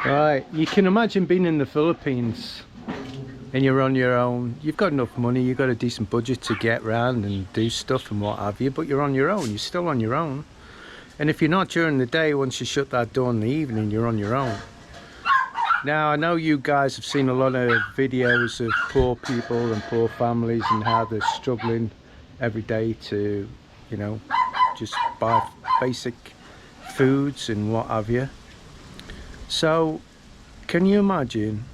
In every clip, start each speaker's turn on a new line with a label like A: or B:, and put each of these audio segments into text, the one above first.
A: Right, you can imagine being in the Philippines and you're on your own. You've got enough money, you've got a decent budget to get around and do stuff and what have you, but you're on your own. You're still on your own. And if you're not during the day, once you shut that door in the evening, you're on your own. Now, I know you guys have seen a lot of videos of poor people and poor families and how they're struggling every day to, you know, just buy basic foods and what have you. So, can you imagine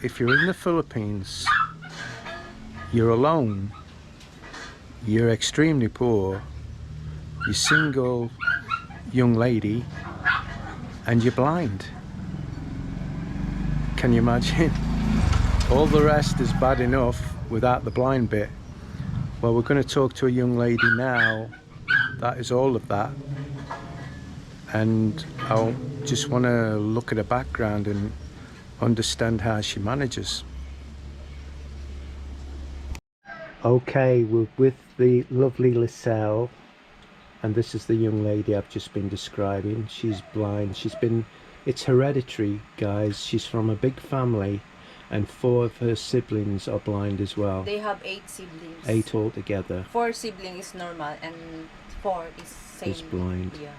A: if you're in the Philippines, you're alone, you're extremely poor, you're single young lady, and you're blind? Can you imagine? All the rest is bad enough without the blind bit. Well, we're going to talk to a young lady now that is all of that, and I just want to look at her background and understand how she manages. Okay, we're with the lovely Liselle, and this is the young lady I've just been describing. She's blind. It's hereditary, guys. She's from a big family, and 4 of her siblings are blind as well.
B: They have 8 siblings.
A: 8 altogether.
B: 4 siblings is normal, and 4 is same.
A: Is blind.
B: Yeah.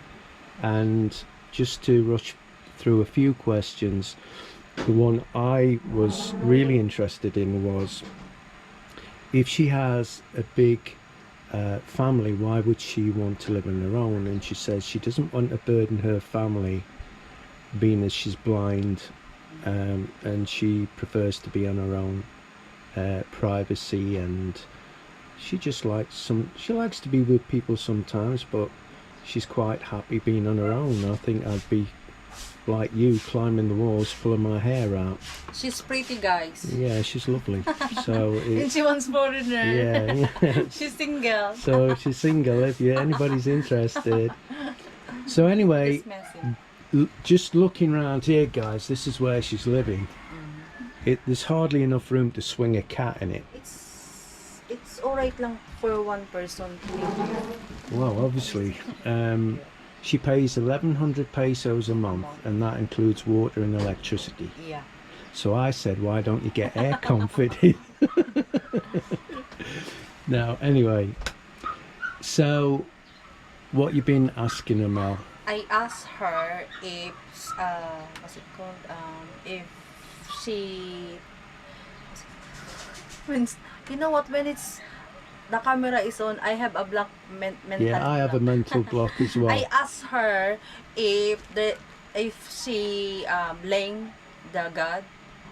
A: And just to rush through a few questions, the one I was really interested in was, if she has a big family, why would she want to live on her own? And she says she doesn't want to burden her family, being as she's blind, and she prefers to be on her own, privacy, and she just likes she likes to be with people sometimes, but she's quite happy being on her own. I think I'd be like you, climbing the walls, pulling my hair out.
B: She's pretty, guys.
A: Yeah, she's lovely. So
B: and she wants foreigner.
A: Yeah.
B: She's single.
A: So she's single, if anybody's interested. So anyway, just looking around here, guys, this is where she's living. There's hardly enough room to swing a cat in it.
B: It's alright lang for one person.
A: Well, obviously, she pays 1,100 pesos a month, and that includes water and electricity.
B: Yeah.
A: So I said, why don't you get aircon fitted? Now, anyway, so what you been asking her, Mel?
B: I asked her if what's it called? If she, when you know what, when it's the camera is on, I have a block mental.
A: Yeah, I have a mental block as well.
B: I asked her if she blame the God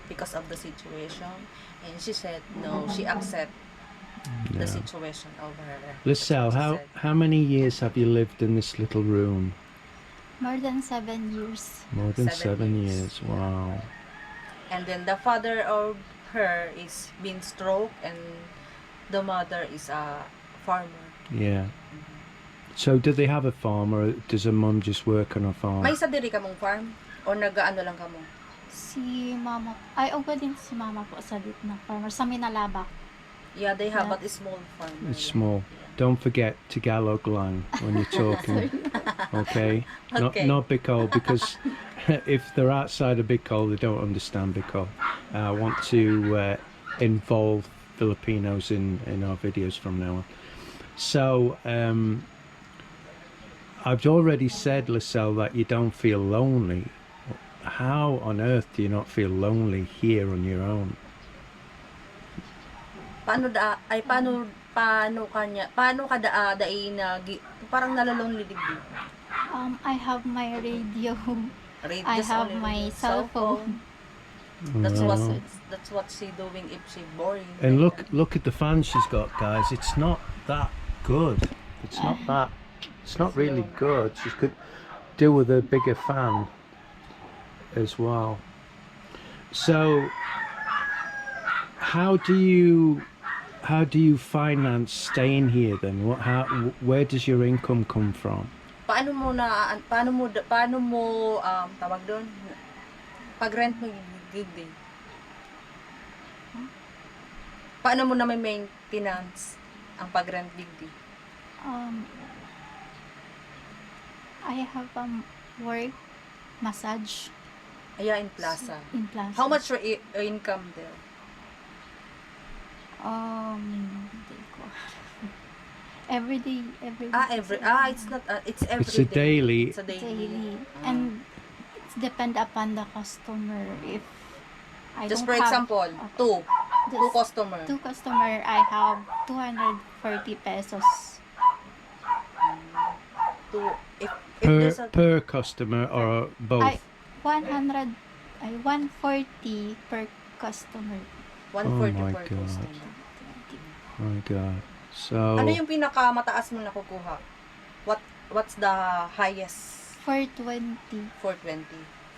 B: because of the situation, and she said no. She accept the situation over her.
A: Liselle, how many years have you lived in this little room?
C: More than 7 years.
A: More than 7 years. Wow.
B: And then the father of her is been stroke, and the mother is a farmer.
A: Yeah. So do they have a farm, or does her mum just work on a farm?
B: May isa diri ka mong farm? O nag-ano lang ka mo?
C: Si mama, ay uga din si mama po sa na farmer sa Minalabak.
B: Yeah, they have, but it's small farm.
A: It's small. Don't forget Tagalog lang when you're talking. Okay? Not Bicol, because if they're outside of Bicol, they don't understand Bicol. I want to involve Filipinos in our videos from now on. So I've already said, Liselle, that you don't feel lonely. How on earth do you not feel lonely here on your own?
B: Paano ka parang nalalonely digdi?
C: I have my radio. I
B: Just
C: have
B: only
C: my cell phone.
B: That's what she doing if she boring.
A: And look at the fan she's got, guys. It's not that good. It's not really good. She could do with a bigger fan as well. So how do you finance staying here then? Where does your income come from?
B: Paano mo tawag doon? Pag rent mo gigdi. Paano mo na may maintenance ang pag rent gigdi?
C: I have work, massage.
B: Yeah, in Plaza.
C: in Plaza.
B: How much your income there?
C: Hindi ko. Every day.
B: It's not, it's every
A: It's a
B: day.
A: daily.
B: It's a daily.
C: Daily. And it's depend upon the customer. If I
B: Just
C: don't
B: for
C: have,
B: example, two
C: just
B: customer.
C: two customer, I have 240 pesos.
B: Two, if
A: Per
B: there's a,
A: per customer or both?
C: 140 per customer.
B: 140
A: Oh my
B: per
A: God.
B: customer.
A: Oh my God. So
B: Ano yung pinakamataas mo nakukuha? What's the highest?
C: 420.
B: 420.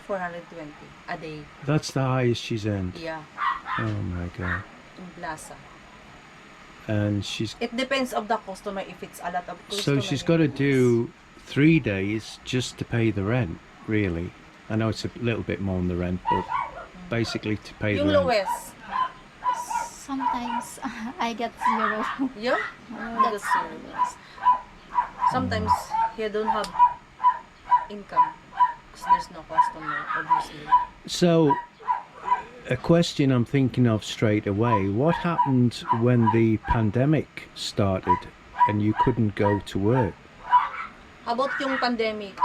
B: 420 a day.
A: that's the highest she's earned.
B: Yeah,
A: Oh my God.
B: in Plaza.
A: And she's
B: It depends of the customer if it's a lot of customer.
A: so she's got to
B: it's-
A: do 3 days just to pay the rent, really. I know it's a little bit more than the rent, but basically to pay
B: Yung
A: the rent.
B: lowest.
C: Sometimes I get 0.
B: Yeah? That's serious. Sometimes you don't have income because there's no customer, obviously.
A: So, a question I'm thinking of straight away: what happened when the pandemic started and you couldn't go to work?
B: How about yung pandemic?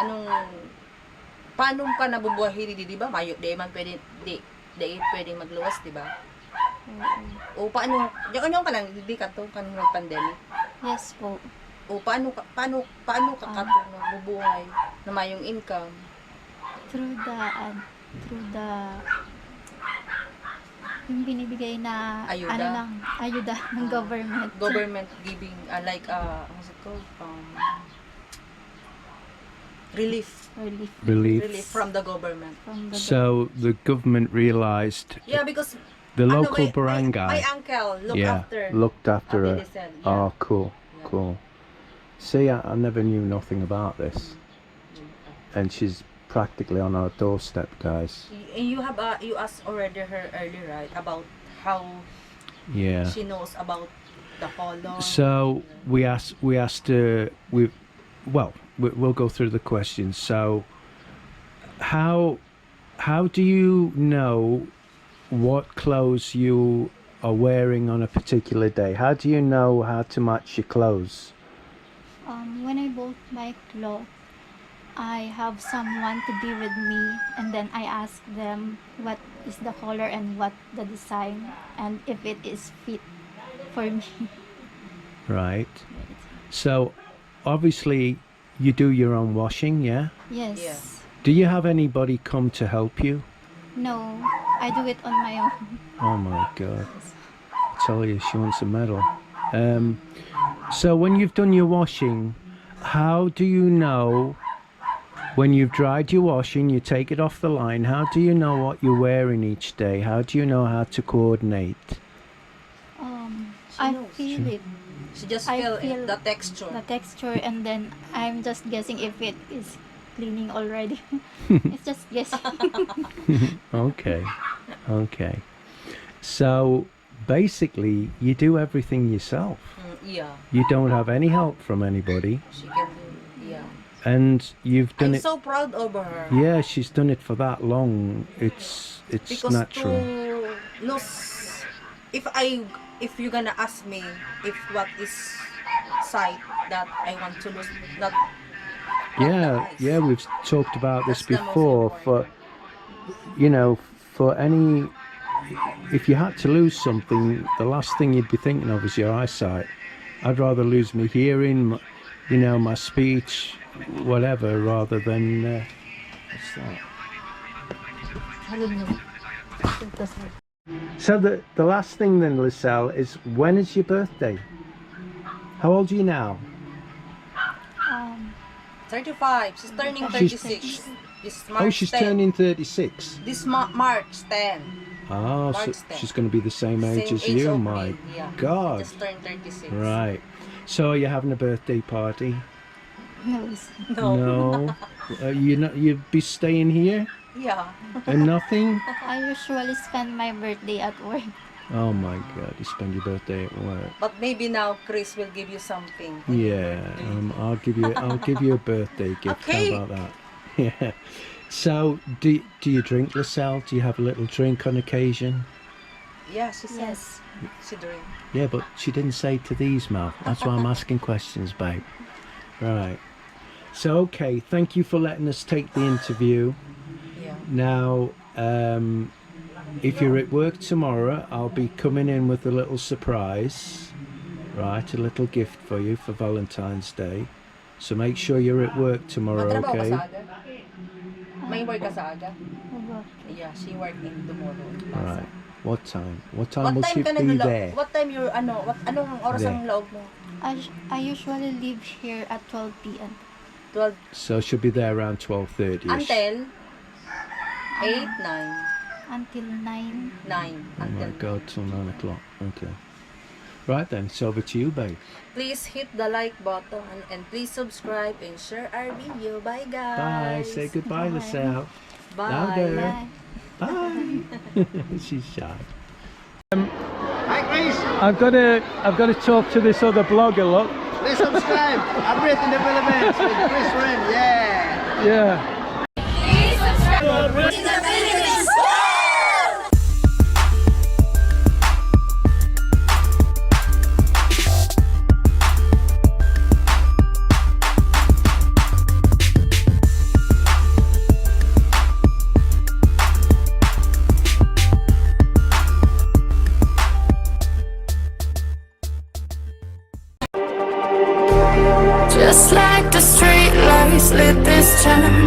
B: Paano ka nabubuhay, di ba? Di man pwede, di pwedeng magluwas, di ba? O paano, yung ka lang, di ka to, kanong nag-pandemic?
C: Yes po.
B: O paano ka katong nabubuhay na may yung income?
C: Through the yung binibigay na
B: Ayuda?
C: ayuda ng government.
B: Government giving, what's it called? Relief
A: Relief.
B: from the government.
C: From the
A: So the government realised
B: Yeah, because
A: the local
B: my
A: barangay
B: uncle
A: looked after her.
B: Abilisan, yeah.
A: Oh, cool,
B: Yeah.
A: cool. See, I never knew nothing about this, and she's practically on our doorstep, guys.
B: You asked already her earlier, right, about how
A: Yeah.
B: she knows about the color.
A: So we asked her. We'll go through the questions. So how do you know what clothes you are wearing on a particular day? How do you know how to match your clothes?
C: when I bought my clothes, I have someone to be with me, and then I ask them what is the color and what the design, and if it is fit for me.
A: Right. So obviously you do your own washing, yeah?
C: Yes.
B: Yeah.
A: Do you have anybody come to help you?
C: No, I do it on my own.
A: Oh my God. I tell you, she wants a medal. So when you've done your washing, how do you know when you've dried your washing, you take it off the line, how do you know what you're wearing each day? How do you know how to coordinate?
C: I
B: knows.
C: feel it,
B: She just
C: I
B: feel
C: feel
B: the texture.
C: the texture, and then I'm just guessing if it is cleaning already. It's just guessing.
A: Okay. Okay. So basically you do everything yourself.
B: Yeah,
A: You don't have any help from anybody,
B: she can do. Yeah,
A: and you've done
B: I'm
A: it.
B: so proud over her.
A: Yeah, she's done it for that long. It's
B: Because
A: natural.
B: to lose, if you're gonna ask me if what is sight that I want to lose, not the
A: Yeah,
B: eyes.
A: yeah, we've talked about this
B: That's the most
A: before. For for any, if you had to lose something, the last thing you'd be thinking of is your eyesight. I'd rather lose my hearing, my speech, whatever, rather than what's that? So the last thing then, Liselle, is when is your birthday? How old are you now?
B: 35. She's turning
A: She's-
B: 36. This March
A: Oh, she's
B: 10.
A: turning 36.
B: This March 10.
A: Oh, so
B: March 10.
A: she's going to be the same age
B: Same
A: as
B: age
A: you.
B: of
A: My
B: me, yeah.
A: God.
B: Just turned 36.
A: Right. So are you having a birthday party?
C: No.
A: No. You'd be staying here
B: Yeah.
A: and nothing?
C: I usually spend my birthday at work.
A: Oh my God, you spend your birthday at work.
B: But maybe now Chris will give you something.
A: Yeah, I'll give you a birthday gift.
B: Okay.
A: How about that? Yeah. So, do you drink, Laselle? Do you have a little drink on occasion?
B: Yeah, she says
C: Yes.
B: she drink.
A: Yeah, but she didn't say to these, Mal. That's why I'm asking questions, babe. Right. So, okay, thank you for letting us take the interview.
B: Yeah.
A: Now, if you're at work tomorrow, I'll be coming in with a little surprise, right? A little gift for you for Valentine's Day. So make sure you're at work tomorrow,
B: Magtrabaho ka
A: okay?
B: sa aga? May work ka sa aga?
C: Opo.
B: Yeah, she work in tomorrow.
A: Right. What time? What time
B: What
A: will
B: time
A: she
B: ka
A: be
B: naglo-
A: there?
B: What time you anong oras
A: There.
B: ang loob mo?
C: I usually leave here at 12 p.m.
B: 12
A: So she'll be there around 12:30ish.
B: until 8, 9.
C: Until 9.
B: 9
A: Oh
B: until
A: my God, till 9 o'clock. Okay. Right then, it's over to you, babe.
B: Please hit the like button and please subscribe and share our video. Bye guys.
A: Bye. Say goodbye,
C: Bye.
A: Laselle.
B: Bye.
A: Louder.
C: Bye.
A: Bye. She's shy.
D: Hi Chris,
A: I've got to talk to this other blogger. Look.
D: please subscribe. I'm Brit in the Philippines with Chris Ren. Yeah.
A: Yeah.
E: Just like the street lights lit this town,